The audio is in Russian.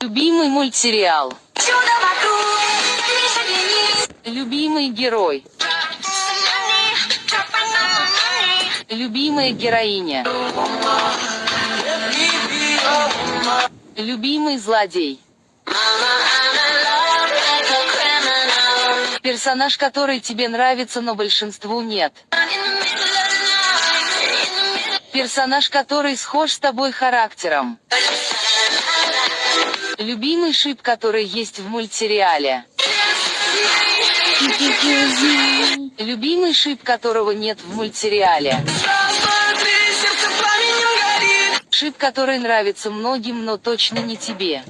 Любимый мультсериал. Любимый герой. Любимая героиня. Любимый злодей. Персонаж, который тебе нравится, но большинству нет. Персонаж, который схож с тобой характером. Любимый шип, который есть в мультсериале. Любимый шип, которого нет в мультсериале. Шип, который нравится многим, но точно не тебе.